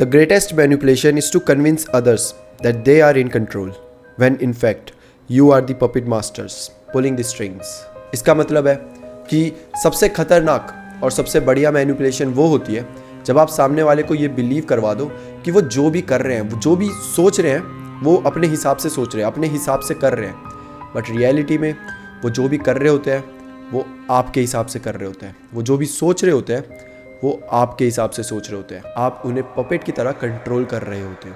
The greatest manipulation is to convince others that they are in control, when in fact you are the puppet masters pulling the strings. इसका मतलब है कि सबसे खतरनाक और सबसे बढ़िया मैनिपुलेशन वो होती है जब आप सामने वाले को ये बिलीव करवा दो कि वो जो भी कर रहे हैं, वो जो भी सोच रहे हैं, वो अपने हिसाब से सोच रहे हैं, अपने हिसाब से कर रहे हैं, बट रियलिटी में वो जो भी कर रहे होते हैं वो आपके हिसाब से कर रहे होते हैं। वो जो भी सोच रहे होते हैं वो आपके हिसाब से सोच रहे होते हैं। आप उन्हें पपेट की तरह कंट्रोल कर रहे होते हो।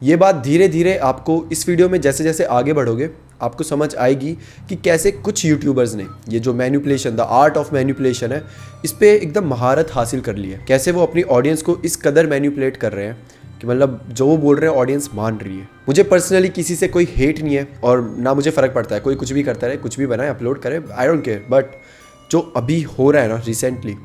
ये बात धीरे धीरे आपको इस वीडियो में जैसे जैसे आगे बढ़ोगे आपको समझ आएगी कि कैसे कुछ यूट्यूबर्स ने ये जो manipulation, the art of manipulation है, इस पे एकदम महारत हासिल कर ली है। कैसे वो अपनी ऑडियंस को इस कदर मैनिपुलेट कर रहे हैं कि मतलब जो वो बोल रहे हैं ऑडियंस मान रही है। मुझे पर्सनली किसी से कोई हेट नहीं है और ना मुझे फ़र्क पड़ता है, कोई कुछ भी करता रहे, कुछ भी बनाए, अपलोड करे, आई डोंट केयर। बट जो अभी हो रहा है ना रिसेंटली,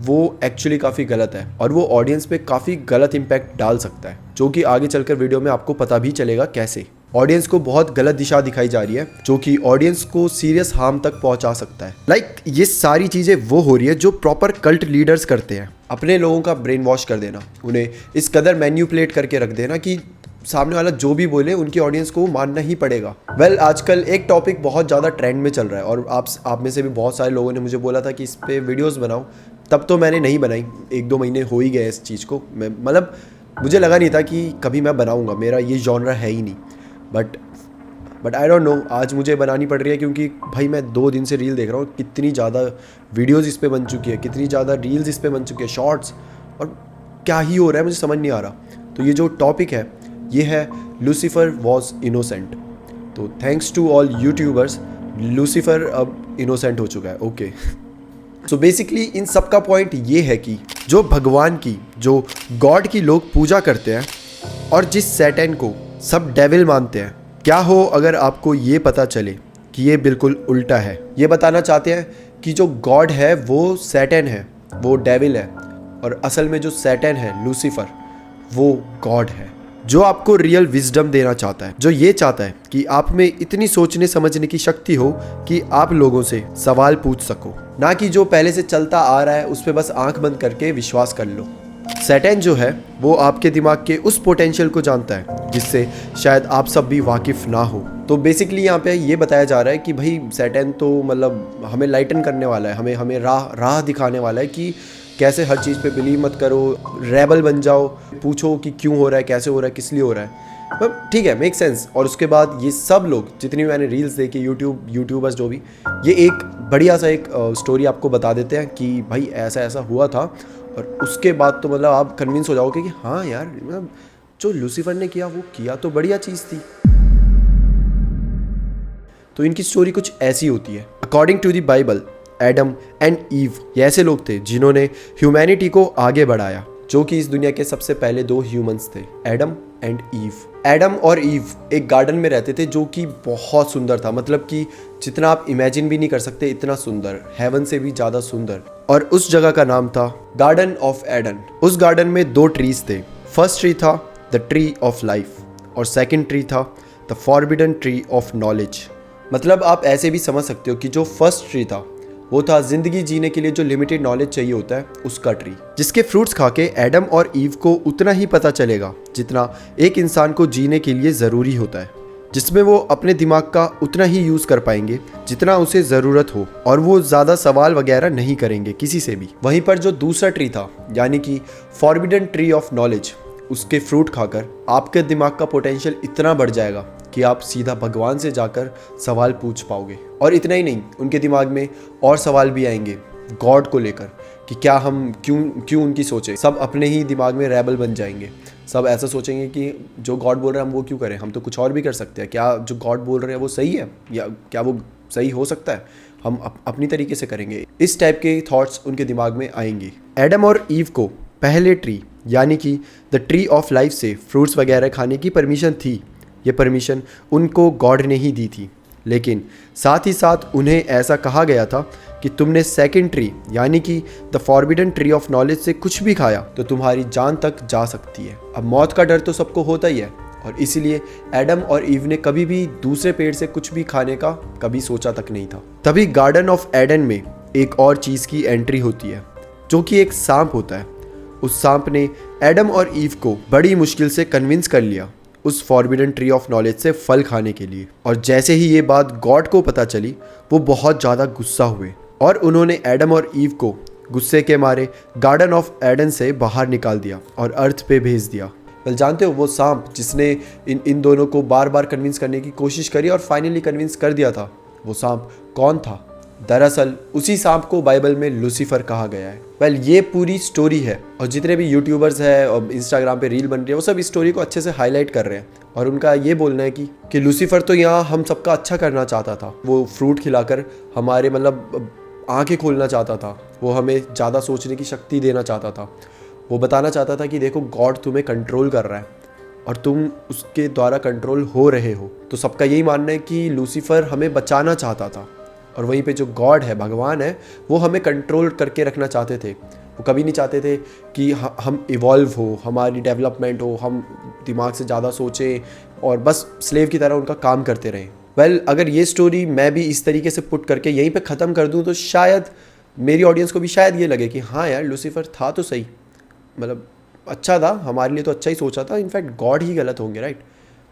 वो एक्चुअली काफ़ी गलत है और वो ऑडियंस पे काफ़ी गलत इम्पैक्ट डाल सकता है, जो कि आगे चलकर वीडियो में आपको पता भी चलेगा कैसे। ऑडियंस को बहुत गलत दिशा दिखाई जा रही है जो कि ऑडियंस को सीरियस हार्म तक पहुंचा सकता है। ये सारी चीज़ें वो हो रही है जो प्रॉपर कल्ट लीडर्स करते हैं। अपने लोगों का ब्रेन वॉश कर देना, उन्हें इस कदर मैन्युपुलेट करके रख देना कि सामने वाला जो भी बोले उनकी ऑडियंस को मानना ही पड़ेगा। आजकल एक टॉपिक बहुत ज़्यादा ट्रेंड में चल रहा है और आप में से भी बहुत सारे लोगों ने मुझे बोला था कि इस पर वीडियोस बनाओ। तब तो मैंने नहीं बनाई, 1-2 महीने हो ही गए इस चीज़ को। मुझे लगा नहीं था कि कभी मैं बनाऊंगा, मेरा ये जॉनरा है ही नहीं। बट आई डोंट नो, आज मुझे बनानी पड़ रही है क्योंकि भाई मैं 2 दिन से रील देख रहा हूँ, कितनी ज़्यादा वीडियोस इस पे बन चुकी है, कितनी ज़्यादा रील्स इस पे बन चुकी है, शॉर्ट्स, और क्या ही हो रहा है मुझे समझ नहीं आ रहा। तो ये जो टॉपिक है ये है लूसीफर वॉज इनोसेंट। तो thanks to all YouTubers, Lucifer अब इनोसेंट हो चुका है। ओके, सो बेसिकली इन सब का पॉइंट ये है कि जो भगवान की, जो गॉड की लोग पूजा करते हैं और जिस सैटन को सब डेविल मानते हैं, क्या हो अगर आपको ये पता चले कि ये बिल्कुल उल्टा है। ये बताना चाहते हैं कि जो गॉड है वो सैटन है, वो डेविल है, और असल में जो सैटन है, लूसीफर, वो गॉड है जो आपको रियल विजडम देना चाहता है, जो ये चाहता है कि आप में इतनी सोचने समझने की शक्ति हो कि आप लोगों से सवाल पूछ सको, ना कि जो पहले से चलता आ रहा है उस पर बस आंख बंद करके विश्वास कर लो। सैटन जो है वो आपके दिमाग के उस पोटेंशियल को जानता है जिससे शायद आप सब भी वाकिफ ना हो। तो बेसिकली यहाँ पे ये बताया जा रहा है कि भाई सैटन तो हमें लाइटन करने वाला है, हमें राह दिखाने वाला है कि कैसे हर चीज़ पे बिलीव मत करो, रेबल बन जाओ, पूछो कि क्यों हो रहा है, कैसे हो रहा है, किस लिए हो रहा है। ठीक है, मेक सेंस। और उसके बाद ये सब लोग, जितनी भी मैंने रील्स देखी, यूट्यूबर्स जो भी, ये एक बढ़िया सा एक स्टोरी आपको बता देते हैं कि भाई ऐसा ऐसा हुआ था, और उसके बाद तो आप कन्विंस हो जाओगे कि हाँ यार, जो लूसीफर ने किया वो किया तो बढ़िया चीज़ थी। तो इनकी स्टोरी कुछ ऐसी होती है। According to the Bible, Adam and Eve ये ऐसे लोग थे जिन्होंने ह्यूमैनिटी को आगे बढ़ाया, जो कि इस दुनिया के सबसे पहले 2 ह्यूमंस थे, एडम एंड ईव। एडम और ईव एक गार्डन में रहते थे जो कि बहुत सुंदर था, कि जितना आप इमेजिन भी नहीं कर सकते, इतना सुंदर, हेवन से भी ज़्यादा सुंदर। और उस जगह का नाम था गार्डन ऑफ एडन। उस गार्डन में 2 ट्रीज थे। फर्स्ट ट्री था द ट्री ऑफ लाइफ और सेकेंड ट्री था the forbidden tree of knowledge. आप ऐसे भी समझ सकते हो कि जो फर्स्ट ट्री था वो था जिंदगी जीने के लिए जो लिमिटेड नॉलेज चाहिए होता है, उसका ट्री, जिसके फ्रूट्स खा के एडम और ईव को उतना ही पता चलेगा जितना एक इंसान को जीने के लिए ज़रूरी होता है, जिसमें वो अपने दिमाग का उतना ही यूज़ कर पाएंगे जितना उसे ज़रूरत हो, और वो ज़्यादा सवाल वगैरह नहीं करेंगे किसी से भी। वहीं पर जो दूसरा ट्री था, यानी कि फॉरबिडन ट्री ऑफ नॉलेज, उसके फ्रूट खाकर आपके दिमाग का पोटेंशियल इतना बढ़ जाएगा कि आप सीधा भगवान से जाकर सवाल पूछ पाओगे। और इतना ही नहीं, उनके दिमाग में और सवाल भी आएंगे गॉड को लेकर कि क्या हम क्यों उनकी सोचें। सब अपने ही दिमाग में रेबल बन जाएंगे। सब ऐसा सोचेंगे कि जो गॉड बोल रहे हैं हम वो क्यों करें, हम तो कुछ और भी कर सकते हैं। क्या जो गॉड बोल रहे हैं वो सही है, या क्या वो सही हो सकता है, हम अपनी तरीके से करेंगे। इस टाइप के थॉट्स उनके दिमाग में आएंगे। एडम और ईव को पहले ट्री यानी कि द ट्री ऑफ लाइफ से फ्रूट्स वगैरह खाने की परमिशन थी। ये परमिशन उनको गॉड ने ही दी थी, लेकिन साथ ही साथ उन्हें ऐसा कहा गया था कि तुमने सेकंड ट्री यानी कि the forbidden tree of knowledge से कुछ भी खाया तो तुम्हारी जान तक जा सकती है। अब मौत का डर तो सबको होता ही है और इसीलिए एडम और ईव ने कभी भी दूसरे पेड़ से कुछ भी खाने का कभी सोचा तक नहीं था। तभी गार्डन ऑफ एडन में एक और चीज़ की एंट्री होती है जो कि एक सांप होता है। उस सांप ने एडम और ईव को बड़ी मुश्किल से कन्विंस कर लिया उस फॉरबिडन ट्री ऑफ नॉलेज से फल खाने के लिए। और जैसे ही ये बात गॉड को पता चली वो बहुत ज़्यादा गुस्सा हुए और उन्होंने एडम और ईव को गुस्से के मारे गार्डन ऑफ एडन से बाहर निकाल दिया और अर्थ पे भेज दिया। वेल जानते हो वो सांप जिसने इन दोनों को बार बार कन्विंस करने की कोशिश करी और फाइनली कन्विंस कर दिया था, वो सांप कौन था? दरअसल उसी सांप को बाइबल में लूसीफर कहा गया है। वेल ये पूरी स्टोरी है और जितने भी यूट्यूबर्स हैं और इंस्टाग्राम पे रील बन रही है वो सब इस स्टोरी को अच्छे से हाईलाइट कर रहे हैं और उनका ये बोलना है कि लूसीफर तो यहाँ हम सबका अच्छा करना चाहता था। वो फ्रूट खिलाकर हमारे मतलब आंखें खोलना चाहता था, वो हमें ज़्यादा सोचने की शक्ति देना चाहता था। वो बताना चाहता था कि देखो गॉड तुम्हें कंट्रोल कर रहा है और तुम उसके द्वारा कंट्रोल हो रहे हो। तो सबका यही मानना है कि लूसीफर हमें बचाना चाहता था और वहीं पे जो गॉड है, भगवान है, वो हमें कंट्रोल करके रखना चाहते थे। वो कभी नहीं चाहते थे कि हम इवॉल्व हो, हमारी डेवलपमेंट हो, हम दिमाग से ज़्यादा सोचें और बस स्लेव की तरह उनका काम करते रहें। वेल अगर ये स्टोरी मैं भी इस तरीके से पुट करके यहीं पे ख़त्म कर दूँ तो शायद मेरी ऑडियंस को भी शायद ये लगे कि हाँ यार लूसीफर था तो सही, मतलब अच्छा था, हमारे लिए तो अच्छा ही सोचा था, इनफैक्ट गॉड ही गलत होंगे, राइट।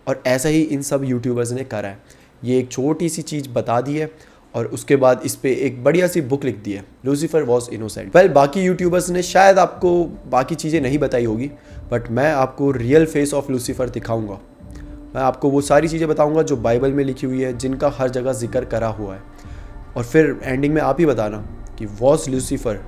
और ऐसा ही इन सब यूट्यूबर्स ने करा है। ये एक छोटी सी चीज़ बता दी है और उसके बाद इस पे एक बढ़िया सी बुक लिख दी है, लूसीफर वॉज इनोसेंट। वेल बाकी यूट्यूबर्स ने शायद आपको बाकी चीज़ें नहीं बताई होगी बट मैं आपको रियल फेस ऑफ लूसीफर दिखाऊंगा। मैं आपको वो सारी चीज़ें बताऊंगा जो बाइबल में लिखी हुई है, जिनका हर जगह जिक्र करा हुआ है और फिर एंडिंग में आप ही बताना कि वॉज लूसीफर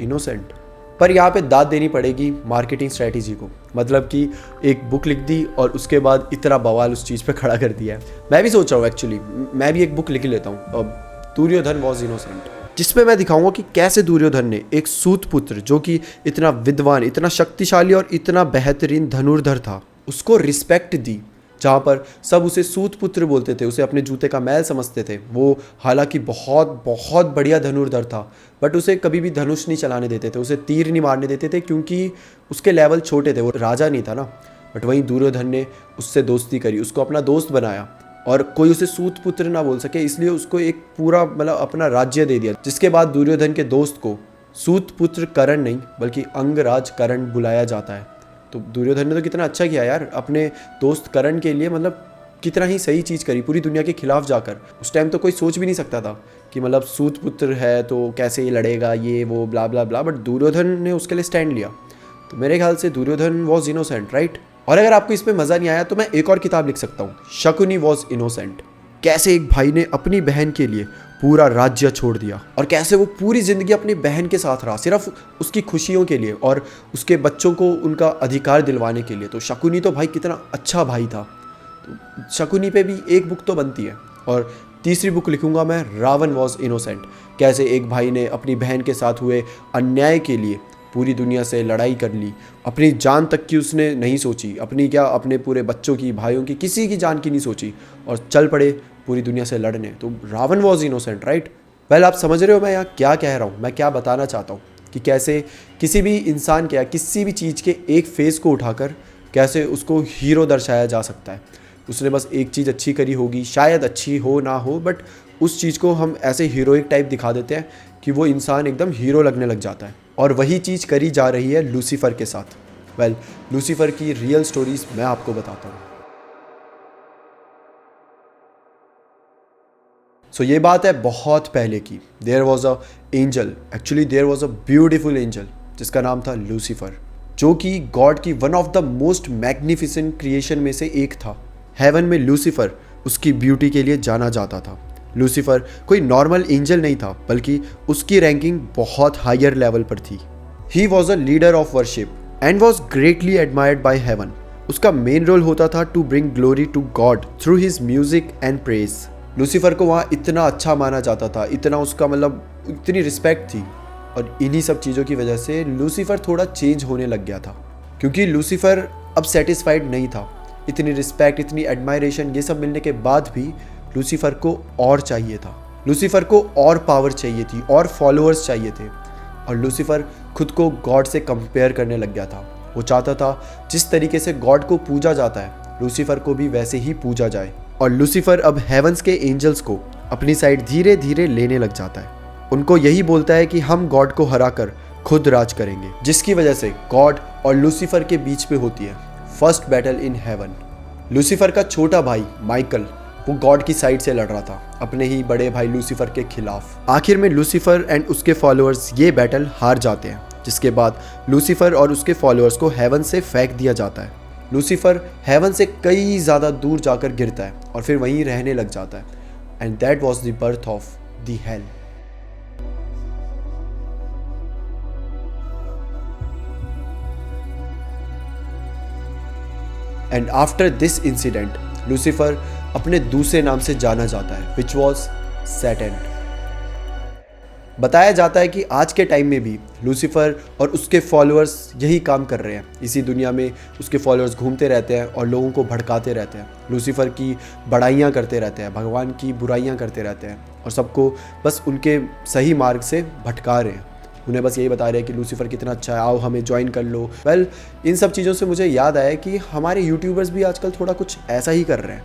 इनोसेंट। पर यहाँ पे दाद देनी पड़ेगी मार्केटिंग स्ट्रेटेजी को, मतलब कि एक बुक लिख दी और उसके बाद इतना बवाल उस चीज़ पे खड़ा कर दिया है। मैं भी सोच रहा हूँ एक्चुअली मैं भी एक बुक लिख लेता हूँ, दुर्योधन वॉज इनोसेंट, जिसमें मैं दिखाऊंगा कि कैसे दुर्योधन ने एक सूत पुत्र जो कि इतना विद्वान, इतना शक्तिशाली और इतना बेहतरीन धनुर्धर था, उसको रिस्पेक्ट दी। जहाँ पर सब उसे सूत पुत्र बोलते थे, उसे अपने जूते का मैल समझते थे। वो हालांकि बहुत बहुत बढ़िया धनुर्धर था बट उसे कभी भी धनुष नहीं चलाने देते थे, उसे तीर नहीं मारने देते थे क्योंकि उसके लेवल छोटे थे, वो राजा नहीं था ना। बट वहीं दुर्योधन ने उससे दोस्ती करी, उसको अपना दोस्त बनाया और कोई उसे सूत पुत्र ना बोल सके, इसलिए उसको एक पूरा मतलब अपना राज्य दे दिया। जिसके बाद दुर्योधन के दोस्त को सूत पुत्र कर्ण नहीं बल्कि अंगराज कर्ण बुलाया जाता है। तो दुर्योधन ने तो कितना अच्छा किया यार, अपने दोस्त कर्ण के लिए मतलब कितना ही सही चीज़ करी, पूरी दुनिया के खिलाफ जाकर। उस टाइम तो कोई सोच भी नहीं सकता था कि मतलब सूत पुत्र है तो कैसे ये लड़ेगा, ये वो ब्ला ब्ला ब्ला, बट दुर्योधन ने उसके लिए स्टैंड लिया। तो मेरे ख्याल से दुर्योधन वॉज इनोसेंट, राइट। और अगर आपको इसमें मज़ा नहीं आया तो मैं एक और किताब लिख सकता हूँ, शकुनी वॉज इनोसेंट। कैसे एक भाई ने अपनी बहन के लिए पूरा राज्य छोड़ दिया और कैसे वो पूरी ज़िंदगी अपनी बहन के साथ रहा, सिर्फ उसकी खुशियों के लिए और उसके बच्चों को उनका अधिकार दिलवाने के लिए। तो शकुनी तो भाई कितना अच्छा भाई था। तो शकुनी पे भी एक बुक तो बनती है। और तीसरी बुक लिखूंगा मैं, रावण वॉज इनोसेंट। कैसे एक भाई ने अपनी बहन के साथ हुए अन्याय के लिए पूरी दुनिया से लड़ाई कर ली, अपनी जान तक की उसने नहीं सोची, अपने पूरे बच्चों की, भाइयों की, किसी की जान की नहीं सोची और चल पड़े पूरी दुनिया से लड़ने। तो Ravan was innocent, right. Well आप समझ रहे हो मैं यहाँ क्या कह रहा हूँ, मैं क्या बताना चाहता हूँ कि कैसे किसी भी इंसान के या किसी भी चीज़ के एक फेस को उठाकर कैसे उसको हीरो दर्शाया जा सकता है। उसने बस एक चीज़ अच्छी करी होगी, शायद अच्छी हो ना हो, बट उस चीज़ को हम ऐसे हीरोइक टाइप दिखा देते हैं कि वो इंसान एकदम हीरो लगने लग जाता है। और वही चीज़ करी जा रही है लूसीफर के साथ। वेल लूसीफर की रियल स्टोरीज मैं आपको बताता हूँ। सो ये बात है बहुत पहले की। There was a angel, actually there was a beautiful angel जिसका नाम था लूसीफर, जो कि गॉड की one of the most magnificent creation में से एक था। हेवन में लूसीफर उसकी ब्यूटी के लिए जाना जाता था। लूसीफर कोई नॉर्मल एंजल नहीं था बल्कि उसकी रैंकिंग बहुत हायर लेवल पर थी। He was a leader of worship and was greatly admired by heaven. उसका मेन रोल होता था to bring glory to God through his music and praise. Lucifer को वहाँ इतना अच्छा माना जाता था, इतना उसका मतलब इतनी रिस्पेक्ट थी। और इन्हीं सब चीज़ों की वजह से लूसीफर थोड़ा चेंज होने लग गया था, क्योंकि लूसीफर अब सेटिस्फाइड नहीं था। इतनी रिस्पेक्ट, इतनी एडमायरेशन, ये सब मिलने के बाद भी लूसीफर को और चाहिए था, लूसीफर को और पावर चाहिए थी, और फॉलोअर्स चाहिए थे, और लूसीफर खुद को गॉड से कंपेयर करने लग गया था। वो चाहता था जिस तरीके से गॉड को पूजा जाता है लूसीफर को भी वैसे ही पूजा जाए। और लूसीफर अब हेवंस के एंजल्स को अपनी साइड धीरे धीरे लेने लग जाता है। उनको यही बोलता है कि हम गॉड को हराकर खुद राज करेंगे, जिसकी वजह से गॉड और लूसीफर के बीच में होती है first battle in heaven. Lucifer का छोटा भाई माइकल वो गॉड की साइड से लड़ रहा था अपने ही बड़े भाई लूसीफर के खिलाफ। आखिर में लूसीफर एंड उसके फॉलोअर्स ये बैटल हार जाते हैं, जिसके बाद लूसीफर और उसके फॉलोअर्स को हेवन से फेंक दिया जाता है। लूसीफर हेवन से कई ज़्यादा दूर जाकर गिरता है और फिर वहीं रहने लग जाता है। And that was the birth of the hell. And after this incident Lucifer अपने दूसरे नाम से जाना जाता है, विच वॉज सैटन। बताया जाता है कि आज के टाइम में भी लूसीफर और उसके फॉलोअर्स यही काम कर रहे हैं। इसी दुनिया में उसके फॉलोअर्स घूमते रहते हैं और लोगों को भड़काते रहते हैं, लूसीफर की बड़ाइयाँ करते रहते हैं, भगवान की बुराइयाँ करते रहते हैं और सबको बस उनके सही मार्ग से भटका रहे हैं। उन्हें बस यही बता रहे हैं कि लूसीफर कितना अच्छा है, आओ हमें ज्वाइन कर लो। वेल, इन सब चीज़ों से मुझे याद आया कि हमारे यूट्यूबर्स भी आजकल थोड़ा कुछ ऐसा ही कर रहे हैं,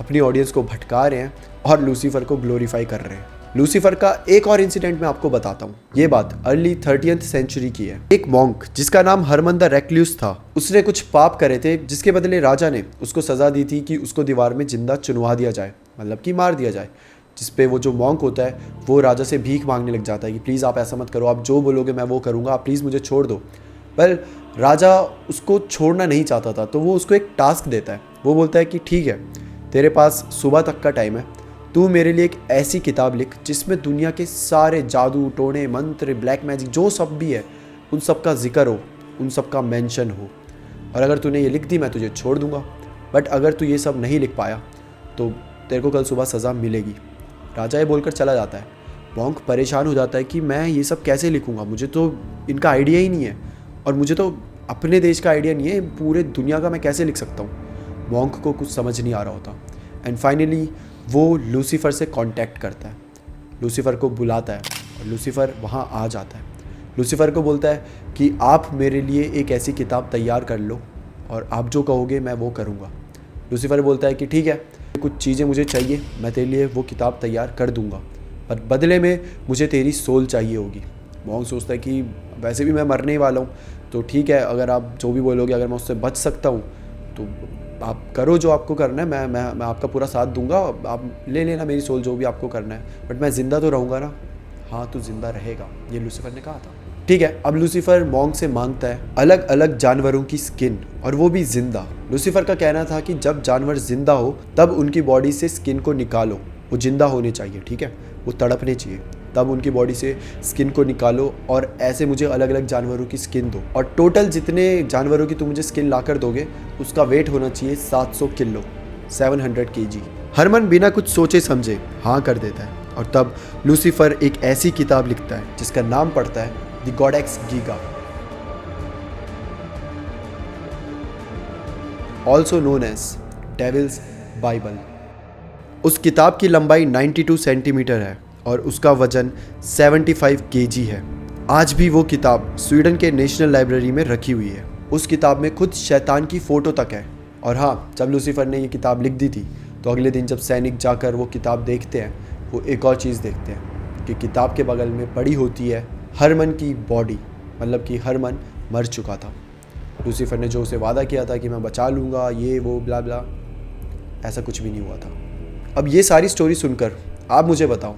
अपनी ऑडियंस को भटका रहे हैं और लूसीफर को ग्लोरीफाई कर रहे हैं। लूसीफर का एक और इंसिडेंट मैं आपको बताता हूँ। ये बात अर्ली 30th सेंचुरी की है। एक मॉन्क जिसका नाम हरमन द रेक्ल्यूस था, उसने कुछ पाप करे थे जिसके बदले राजा ने उसको सजा दी थी कि उसको दीवार में जिंदा चुनवा दिया जाए, मतलब कि मार दिया जाए। जिसपे वो जो मॉन्क होता है वो राजा से भीख मांगने लग जाता है कि प्लीज़ आप ऐसा मत करो, आप जो बोलोगे मैं वो करूँगा, आप प्लीज़ मुझे छोड़ दो। वेल, राजा उसको छोड़ना नहीं चाहता था तो वो उसको एक टास्क देता है। वो बोलता है कि ठीक है, तेरे पास सुबह तक का टाइम है, तू मेरे लिए एक ऐसी किताब लिख जिसमें दुनिया के सारे जादू टोने मंत्र ब्लैक मैजिक जो सब भी है उन सब का जिक्र हो, उन सब का मेंशन हो, और अगर तूने ये लिख दी मैं तुझे छोड़ दूंगा, बट अगर तू ये सब नहीं लिख पाया तो तेरे को कल सुबह सज़ा मिलेगी। राजा ये बोलकर चला जाता है। मॉन्क परेशान हो जाता है कि मैं ये सब कैसे लिखूँगा, मुझे तो इनका आइडिया ही नहीं है और मुझे तो अपने देश का आइडिया नहीं है, पूरे दुनिया का मैं कैसे लिख सकता हूँ। मॉन्क को कुछ समझ नहीं आ रहा होता। एंड फाइनली वो लूसीफर से कांटेक्ट करता है, लूसीफर को बुलाता है और लूसीफर वहाँ आ जाता है। लूसीफर को बोलता है कि आप मेरे लिए एक ऐसी किताब तैयार कर लो और आप जो कहोगे मैं वो करूँगा। लूसीफर बोलता है कि ठीक है, कुछ चीज़ें मुझे चाहिए, मैं तेरे लिए वो किताब तैयार कर दूँगा, पर बदले में मुझे तेरी सोल चाहिए होगी। मॉन्क सोचता है कि वैसे भी मैं मरने ही वाला हूँ, तो ठीक है, अगर आप जो भी बोलोगे, अगर मैं उससे बच सकता हूँ तो आप करो जो आपको करना है, मैं आपका पूरा साथ दूंगा, आप ले लेना मेरी सोल जो भी आपको करना है, बट मैं ज़िंदा तो रहूँगा ना। हाँ, तू ज़िंदा रहेगा, ये लूसीफर ने कहा था। ठीक है, अब लूसीफर मॉन्क से मांगता है अलग अलग जानवरों की स्किन, और वो भी जिंदा। लूसीफर का कहना था कि जब जानवर जिंदा हो तब उनकी बॉडी से स्किन को निकालो, वो जिंदा होने चाहिए, ठीक है, वो तड़पने चाहिए, तब उनकी बॉडी से स्किन को निकालो और ऐसे मुझे अलग अलग जानवरों की स्किन दो, और टोटल जितने जानवरों की तुम मुझे स्किन ला कर दोगे उसका वेट होना चाहिए 700 किलो, 700 kg। हरमन बिना कुछ सोचे समझे हाँ कर देता है, और तब लूसीफर एक ऐसी किताब लिखता है जिसका नाम पड़ता है द कॉडेक्स गीगा, also known as Devil's Bible. उस किताब की लंबाई 92 सेंटीमीटर है और उसका वजन 75 kg है। आज भी वो किताब स्वीडन के नेशनल लाइब्रेरी में रखी हुई है। उस किताब में खुद शैतान की फ़ोटो तक है। और हाँ, जब लूसीफर ने ये किताब लिख दी थी तो अगले दिन जब सैनिक जाकर वो किताब देखते हैं, वो एक और चीज़ देखते हैं कि किताब के बगल में पड़ी होती है हरमन की बॉडी, मतलब कि हरमन मर चुका था। लूसीफर ने जो उसे वादा किया था कि मैं बचा लूँगा, ये वो ब्ला ब्ला, ऐसा कुछ भी नहीं हुआ था। अब ये सारी स्टोरी सुनकर आप मुझे बताओ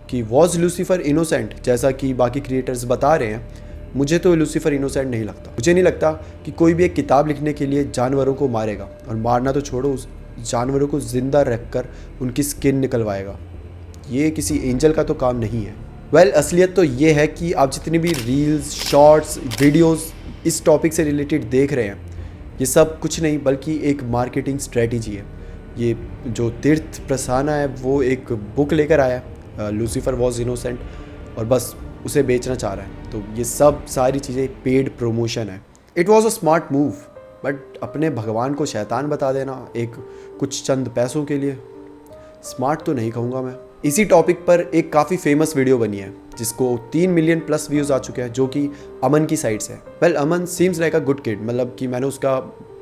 कि वॉज लूसीफर इनोसेंट जैसा कि बाकी क्रिएटर्स बता रहे हैं? मुझे तो लूसीफर इनोसेंट नहीं लगता। मुझे नहीं लगता कि कोई भी एक किताब लिखने के लिए जानवरों को मारेगा, और मारना तो छोड़ो, उस जानवरों को ज़िंदा रखकर उनकी स्किन निकलवाएगा। ये किसी एंजल का तो काम नहीं है। वेल, असलियत तो ये है कि आप जितनी भी रील्स, शॉर्ट्स, वीडियोस इस टॉपिक से रिलेटेड देख रहे हैं, ये सब कुछ नहीं बल्कि एक मार्केटिंग स्ट्रेटजी है। ये जो तीर्थ प्रसाना है वो एक बुक लेकर आया, लूसीफर वॉज इनोसेंट, और बस उसे बेचना चाह रहा है। तो ये सब सारी चीज़ें पेड प्रमोशन है। It was a smart move, but अपने भगवान को शैतान बता देना एक कुछ चंद पैसों के लिए, स्मार्ट तो नहीं कहूँगा मैं। इसी टॉपिक पर एक काफ़ी फेमस वीडियो बनी है जिसको 3 मिलियन प्लस व्यूज़ आ चुके हैं, जो कि अमन की साइड से है। Well, Aman seems like a good kid, मतलब कि मैंने उसका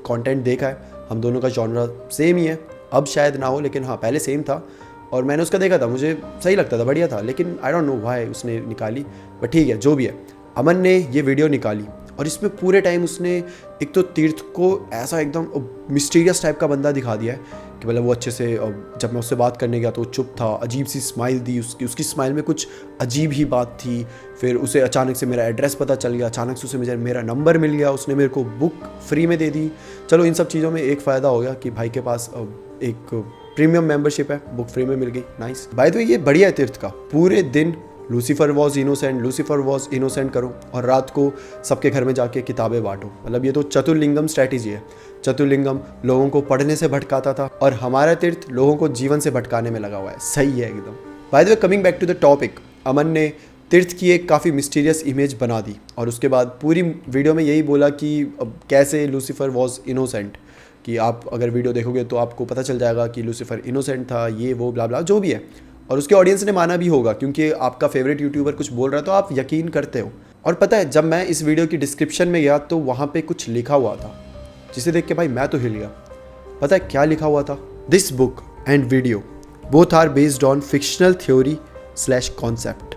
कंटेंट देखा है, हम दोनों का जॉनरा सेम ही है, अब शायद ना हो लेकिन हाँ पहले सेम था, और मैंने उसका देखा था, मुझे सही लगता था, बढ़िया था, लेकिन आई डोंट नो व्हाई उसने निकाली, बट ठीक है जो भी है। अमन ने ये वीडियो निकाली और इसमें पूरे टाइम उसने एक तो तीर्थ को ऐसा एकदम मिस्टीरियस टाइप का बंदा दिखा दिया है कि मतलब वो अच्छे से, जब मैं उससे बात करने गया तो वो चुप था, अजीब सी स्माइल दी उसकी स्माइल में कुछ अजीब ही बात थी। फिर उसे अचानक से मेरा एड्रेस पता चल गया, अचानक से उसे मेरा नंबर मिल गया, उसने मेरे को बुक फ्री में दे दी। चलो इन सब चीज़ों में एक फ़ायदा हो गया कि भाई के पास एक प्रीमियम मेंबरशिप है, बुक फ्री में मिल गई, नाइस। बाय द वे ये बढ़िया है तीर्थ का, पूरे दिन लूसीफर वॉज इनोसेंट करो और रात को सबके घर में जाके किताबें बांटो। मतलब ये तो चतुर्लिंगम स्ट्रैटेजी है। चतुर्लिंगम लोगों को पढ़ने से भटकाता था और हमारा तीर्थ लोगों को जीवन से भटकाने में लगा हुआ है। सही है एकदम। By the way, coming back to the topic, Aman ने तीर्थ की एक काफ़ी मिस्टीरियस इमेज बना दी और उसके बाद पूरी वीडियो में यही बोला कि कैसे लूसीफर वॉज इनोसेंट, कि आप अगर वीडियो देखोगे तो आपको पता चल जाएगा कि लूसीफर इनोसेंट था, ये वो ब्ला ब्ला जो भी है। और उसके ऑडियंस ने माना भी होगा क्योंकि आपका फेवरेट यूट्यूबर कुछ बोल रहा है तो आप यकीन करते हो। और पता है, जब मैं इस वीडियो की डिस्क्रिप्शन में गया तो वहाँ पे कुछ लिखा हुआ था जिसे देख के भाई मैं तो हिल गया। पता है क्या लिखा हुआ था? This book and video both are based on fictional theory / concept.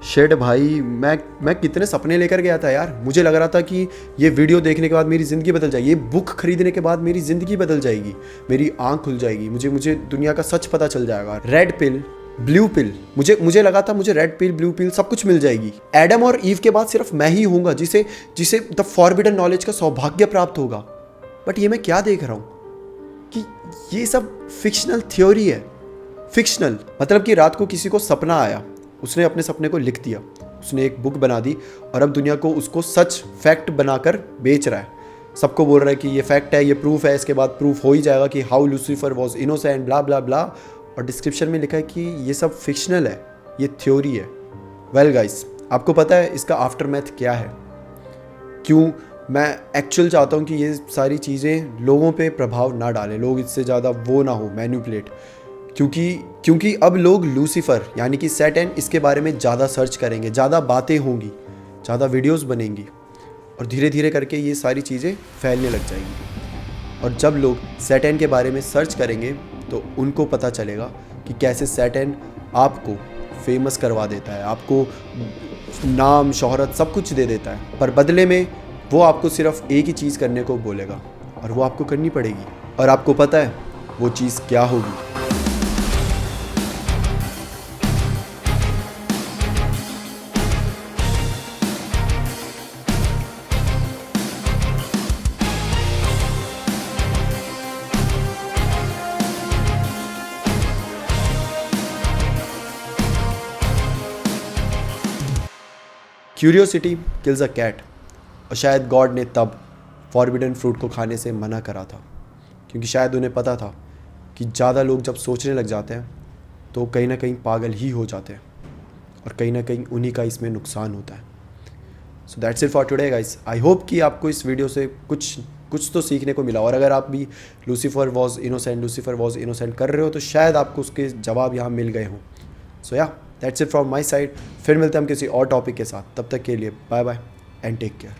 शेड भाई, मैं कितने सपने लेकर गया था यार। मुझे लग रहा था कि ये वीडियो देखने के बाद मेरी ज़िंदगी बदल जाएगी, ये बुक खरीदने के बाद मेरी ज़िंदगी बदल जाएगी, मेरी आंख खुल जाएगी, मुझे दुनिया का सच पता चल जाएगा। रेड पिल, ब्लू पिल, मुझे लगा था मुझे रेड पिल, ब्लू पिल सब कुछ मिल जाएगी। एडम और ईव के बाद सिर्फ मैं ही हूँगा जिसे द फॉरबिडन नॉलेज का सौभाग्य प्राप्त होगा। बट ये मैं क्या देख रहा हूँ कि ये सब फिक्शनल थ्योरी है। फिक्शनल मतलब कि रात को किसी को सपना आया, उसने अपने सपने को लिख दिया, उसने एक बुक बना दी और अब दुनिया को उसको सच फैक्ट बनाकर बेच रहा है। सबको बोल रहा है कि ये फैक्ट है, ये प्रूफ है, इसके बाद प्रूफ हो ही जाएगा कि हाउ लूसीफर वॉज इनोसेंट ब्ला ब्ला ब्ला, और डिस्क्रिप्शन में लिखा है कि ये सब फिक्शनल है, ये थ्योरी है। वेल गाइस, आपको पता है इसका आफ्टर मैथ क्या है? क्यों मैं एक्चुअल चाहता हूँ कि ये सारी चीज़ें लोगों पे प्रभाव ना डालें, लोग इससे ज़्यादा वो ना हो मैनिपुलेट, क्योंकि अब लोग लूसीफर यानी कि सैटन इसके बारे में ज़्यादा सर्च करेंगे, ज़्यादा बातें होंगी, ज़्यादा वीडियोस बनेंगी और धीरे धीरे करके ये सारी चीज़ें फैलने लग जाएंगी। और जब लोग सैटन के बारे में सर्च करेंगे तो उनको पता चलेगा कि कैसे सैटन आपको फेमस करवा देता है, आपको नाम शोहरत सब कुछ दे देता है, पर बदले में वो आपको सिर्फ एक ही चीज़ करने को बोलेगा और वो आपको करनी पड़ेगी। और आपको पता है वो चीज़ क्या होगी? Curiosity kills a cat. और शायद गॉड ने तब फॉरबिडन फ्रूट को खाने से मना करा था क्योंकि शायद उन्हें पता था कि ज़्यादा लोग जब सोचने लग जाते हैं तो कहीं ना कहीं पागल ही हो जाते हैं और कहीं ना कहीं उन्हीं का इसमें नुकसान होता है। So that's it for today guys. I hope कि आपको इस वीडियो से कुछ तो सीखने को मिला, और अगर आप भी लूसीफर वॉज इनोसेंट कर रहे हो तो शायद आपको उसके जवाब यहाँ मिल गए हों। सो या that's it from my side. फिर मिलते हैं हम किसी और टॉपिक के साथ, तब तक के लिए bye bye and take care.